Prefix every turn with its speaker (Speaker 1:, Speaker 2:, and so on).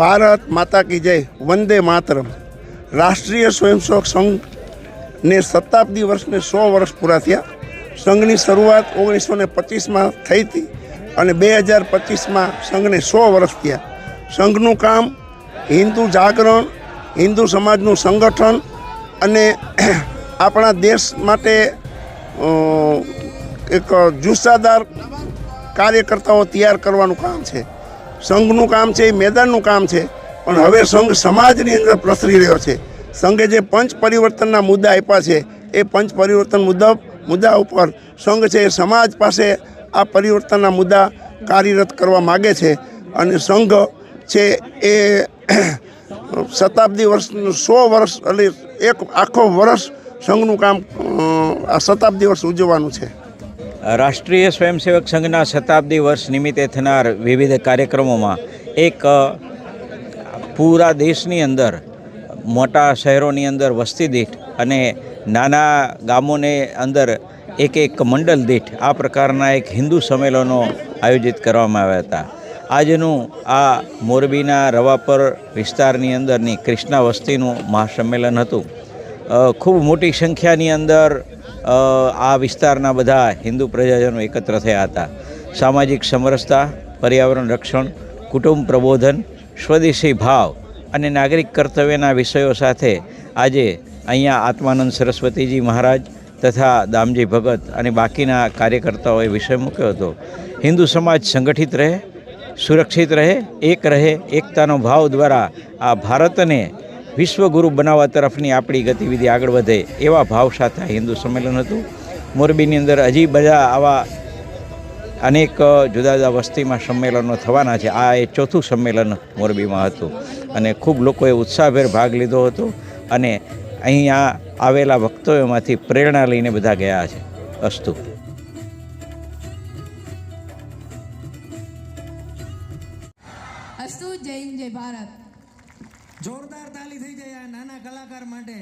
Speaker 1: ભારત માતા કી જય, વંદે માતરમ. રાષ્ટ્રીય સ્વયંસેવક સંઘને શતાબ્દી વર્ષને 100 વર્ષ પૂરા થયા. સંઘની શરૂઆત 1925માં થઈ હતી અને 2025માં સંઘને 100 વર્ષ થયા. સંઘનું કામ હિન્દુ જાગરણ, હિન્દુ સમાજનું સંગઠન અને આપણા દેશ માટે એક જુસ્સાદાર કાર્યકર્તાઓ તૈયાર કરવાનું કામ છે. સંઘનું કામ છે એ મેદાનનું કામ છે, પણ હવે સંઘ સમાજની અંદર પ્રસરી રહ્યો છે. સંઘે જે પંચ પરિવર્તનના મુદ્દા આપ્યા છે એ પંચ પરિવર્તન મુદ્દા ઉપર સંઘ છે એ સમાજ પાસે આ પરિવર્તનના મુદ્દા કાર્યરત કરવા માગે છે. અને સંઘ છે એ શતાબ્દી વર્ષનું 100 વર્ષ એટલે એક આખો વર્ષ સંઘનું કામ આ શતાબ્દી વર્ષ ઉજવવાનું છે.
Speaker 2: રાષ્ટ્રીય સ્વયંસેવક સંઘના શતાબ્દી વર્ષ નિમિત્તે થનાર વિવિધ કાર્યક્રમોમાં એક પૂરા દેશની અંદર મોટા શહેરોની અંદર વસ્તી દીઠ અને નાના ગામોને અંદર એક મંડળ દીઠ આ પ્રકારના એક હિન્દુ સંમેલનો આયોજિત કરવામાં આવ્યા હતા. આજનું આ મોરબીના રવાપર વિસ્તારની અંદરની કૃષ્ણા વસ્તીનું મહાસંમેલન હતું. ખૂબ મોટી સંખ્યાની અંદર આ વિસ્તારના બધા હિન્દુ પ્રજાજનો એકત્ર થયા હતા. સામાજિક સમરસતા, પર્યાવરણ રક્ષણ, કુટુંબ પ્રબોધન, સ્વદેશી ભાવ અને નાગરિક કર્તવ્યના વિષયો સાથે આજે અહીંયા આત્માનંદ સરસ્વતીજી મહારાજ તથા દામજી ભગત અને બાકીના કાર્યકર્તાઓએ વિષય મૂક્યો હતો. હિન્દુ સમાજ સંગઠિત રહે, સુરક્ષિત રહે, એક રહે, એકતાનો ભાવ દ્વારા આ ભારતને વિશ્વગુરુ બનાવવા તરફની આપણી ગતિવિધિ આગળ વધે એવા ભાવ સાથે હિન્દુ સંમેલન હતું. મોરબીની અંદર હજી બધા આવા અનેક જુદા જુદા વસ્તીમાં સંમેલનો થવાના છે. આ એ 4થું સંમેલન મોરબીમાં હતું અને ખૂબ લોકોએ ઉત્સાહભેર ભાગ લીધો હતો અને અહીંયા આવેલા વક્તવ્યોમાંથી પ્રેરણા લઈને બધા ગયા છે. અસ્તુ.
Speaker 3: અસ્તુ. જય હિન્દ, જય ભારત.
Speaker 4: જોરદાર તાલી થઈ જાય આ નાના કલાકાર માટે.